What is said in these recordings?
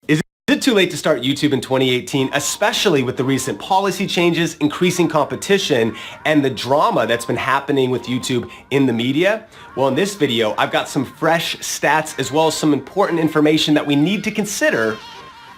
Is it too late to start YouTube in 2018, especially with the recent policy changes, increasing competition, and the drama that's been happening with YouTube in the media? Well, in this video, I've got some fresh stats as well as some important information that we need to consider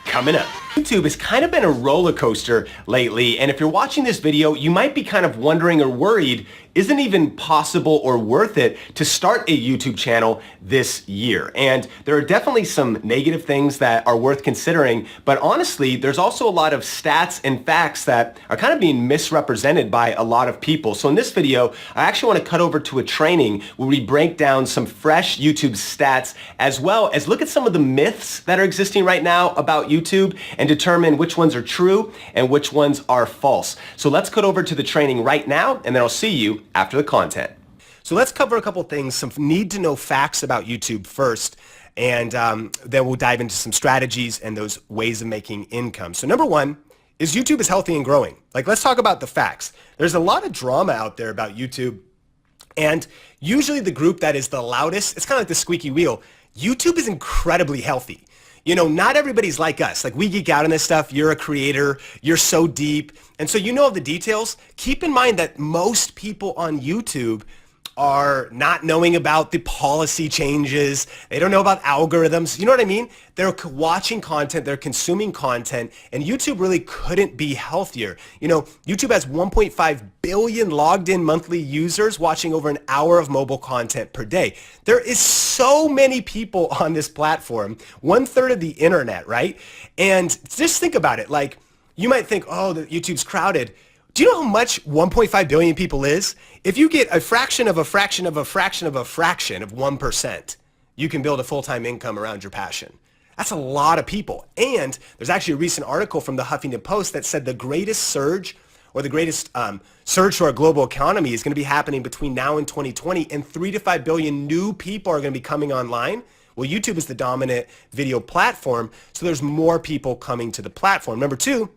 coming up. YouTube has kind of been a roller coaster lately, and if you're watching this video, you might be kind of wondering or worried, isn't it even possible or worth it to start a YouTube channel this year? And there are definitely some negative things that are worth considering, but honestly, there's also a lot of stats and facts that are kind of being misrepresented by a lot of people. So in this video, I actually want to cut over to a training where we break down some fresh YouTube stats as well as look at some of the myths that are existing right now about YouTube and determine which ones are true and which ones are false. So let's cut over to the training right now, and then I'll see you after the content. So let's cover a couple things, some need-to-know facts about YouTube first, and then we'll dive into some strategies and those ways of making income. So number one is YouTube is healthy and growing. Like, let's talk about the facts. There's a lot of drama out there about YouTube, and usually the group that is the loudest, it's kind of like the squeaky wheel. YouTube is incredibly healthy. You know, not everybody's like us. Like, we geek out on this stuff. You're a creator. You're so deep. And so you know the details. Keep in mind that most people on YouTube are not knowing about the policy changes. They don't know about algorithms. You know what I mean? They're watching content, they're consuming content, and YouTube really couldn't be healthier. You know, YouTube has 1.5 billion logged in monthly users watching over an hour of mobile content per day. There is so many people on this platform, 1/3 of the internet, right? And just think about it. Like, you might think, oh, YouTube's crowded. Do you know how much 1.5 billion people is? If you get a fraction of a fraction of a fraction of a fraction of 1%, you can build a full-time income around your passion. That's a lot of people. And there's actually a recent article from the Huffington Post that said the greatest surge or the greatest surge to our global economy is going to be happening between now and 2020, and 3 to 5 billion new people are going to be coming online. Well, YouTube is the dominant video platform, so there's more people coming to the platform. Number two,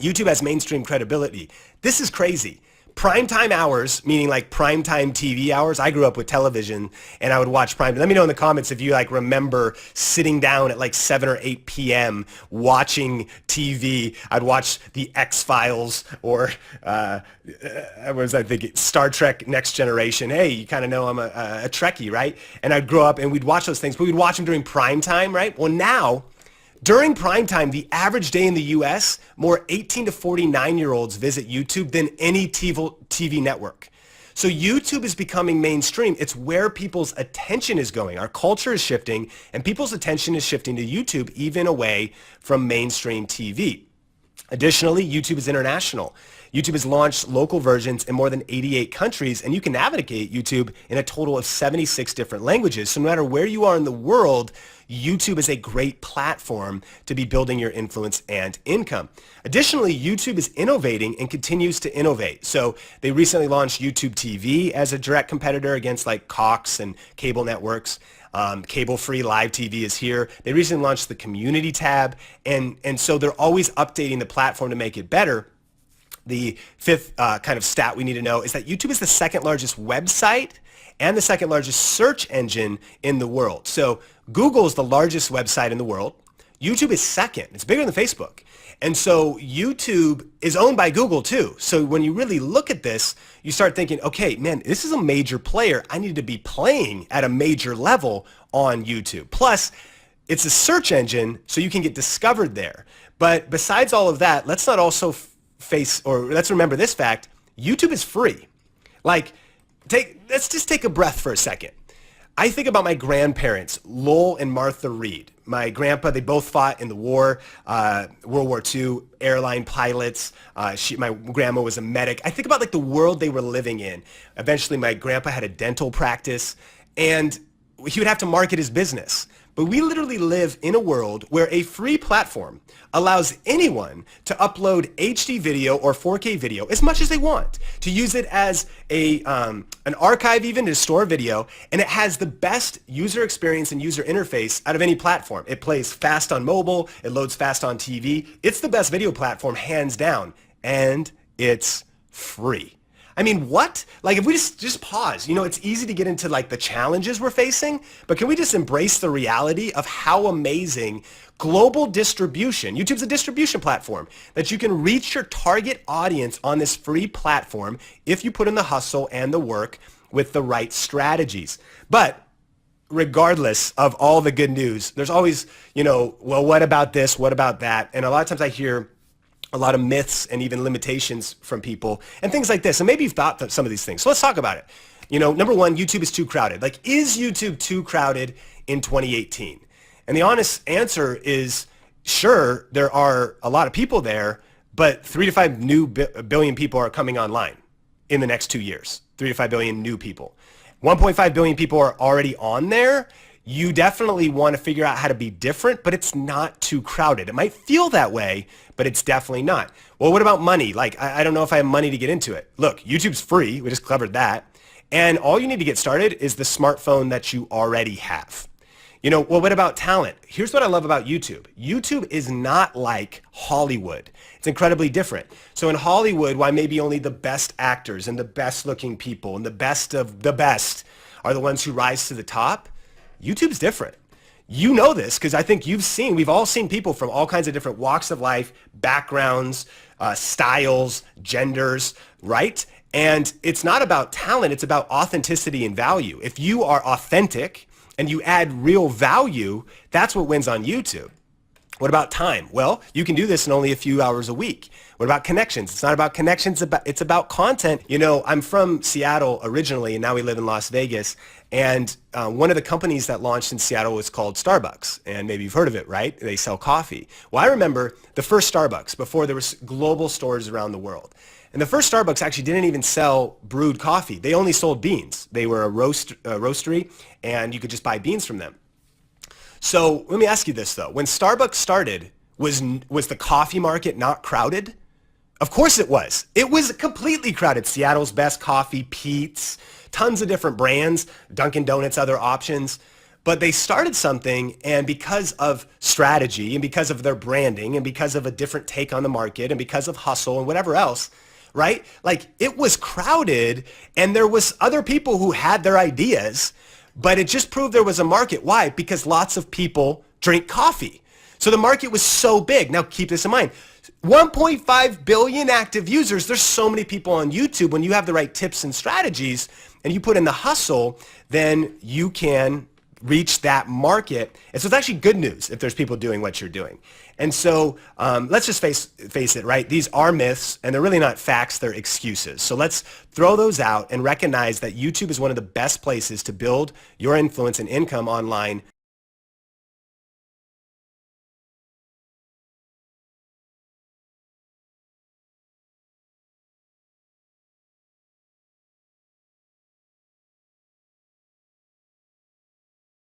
YouTube has mainstream credibility. This is crazy. Primetime hours, meaning like primetime TV hours. I grew up with television and I would watch prime. Let me know in the comments if you like remember sitting down at like 7 or 8 p.m. watching TV. I'd watch the X-Files or what was I thinking? Star Trek Next Generation. Hey, you kind of know I'm a Trekkie, right? And I'd grow up and we'd watch those things, but we'd watch them during prime time, right? Well, now, during prime time, the average day in the U.S., more 18 to 49-year-olds visit YouTube than any TV network. So YouTube is becoming mainstream. It's where people's attention is going. Our culture is shifting, and people's attention is shifting to YouTube, even away from mainstream TV. Additionally, YouTube is international. YouTube has launched local versions in more than 88 countries, and you can navigate YouTube in a total of 76 different languages. So no matter where you are in the world, YouTube is a great platform to be building your influence and income. Additionally, YouTube is innovating and continues to innovate. So they recently launched YouTube TV as a direct competitor against like Cox and cable networks. Cable-free live TV is here. They recently launched the community tab, and so they're always updating the platform to make it better. The fifth kind of stat we need to know is that YouTube is the second largest website and the second largest search engine in the world. So Google is the largest website in the world. YouTube is second. It's bigger than Facebook. And so YouTube is owned by Google too. So when you really look at this, you start thinking, okay, man, this is a major player. I need to be playing at a major level on YouTube. Plus, it's a search engine, so you can get discovered there. But besides all of that, let's not also let's remember this fact, YouTube is free. Like, let's just take a breath for a second. I think about my grandparents, Lowell and Martha Reed. My grandpa, they both fought in the war, World War II, airline pilots. My grandma was a medic. I think about like the world they were living in. Eventually, my grandpa had a dental practice, and he would have to market his business. But we literally live in a world where a free platform allows anyone to upload HD video or 4K video as much as they want, to use it as an archive even to store video, and it has the best user experience and user interface out of any platform. It plays fast on mobile, it loads fast on TV. It's the best video platform hands down, and it's free. I mean, what? Like, if we just pause, you know, it's easy to get into like the challenges we're facing, but can we just embrace the reality of how amazing global distribution, YouTube's a distribution platform, that you can reach your target audience on this free platform if you put in the hustle and the work with the right strategies. But regardless of all the good news, there's always, you know, well, what about this? What about that? And a lot of times I hear a lot of myths and even limitations from people and things like this. And maybe you've thought some of these things. So let's talk about it. You know, number one, YouTube is too crowded. Like, is YouTube too crowded in 2018? And the honest answer is, sure, there are a lot of people there, but 3 to 5 billion people are coming online in the next 2 years. 3 to 5 billion new people. 1.5 billion people are already on there. You definitely want to figure out how to be different, but it's not too crowded. It might feel that way, but it's definitely not. Well, what about money? Like, I don't know if I have money to get into it. Look, YouTube's free. We just covered that. And all you need to get started is the smartphone that you already have. You know, well, what about talent? Here's what I love about YouTube. YouTube is not like Hollywood. It's incredibly different. So in Hollywood, why maybe only the best actors and the best looking people and the best of the best are the ones who rise to the top, YouTube's different. You know this because I think we've all seen people from all kinds of different walks of life, backgrounds, styles, genders, right? And it's not about talent, it's about authenticity and value. If you are authentic and you add real value, that's what wins on YouTube. What about time? Well, you can do this in only a few hours a week. What about connections? It's not about connections, it's about content. You know, I'm from Seattle originally, and now we live in Las Vegas. And one of the companies that launched in Seattle was called Starbucks. And maybe you've heard of it, right? They sell coffee. Well, I remember the first Starbucks before there was global stores around the world. And the first Starbucks actually didn't even sell brewed coffee. They only sold beans. They were a roastery, and you could just buy beans from them. So let me ask you this, though. When Starbucks started, was the coffee market not crowded? Of course it was. It was completely crowded. Seattle's best coffee, Pete's, tons of different brands, Dunkin' Donuts, other options. But they started something, and because of strategy and because of their branding and because of a different take on the market and because of hustle and whatever else, right? Like, it was crowded, and there was other people who had their ideas, but it just proved there was a market. Why? Because lots of people drink coffee. So the market was so big. Now keep this in mind. 1.5 billion active users. There's so many people on YouTube. When you have the right tips and strategies and you put in the hustle, then you can reach that market. And so it's actually good news if there's people doing what you're doing. And so let's just face it, right? These are myths, and they're really not facts, they're excuses. So let's throw those out and recognize that YouTube is one of the best places to build your influence and income online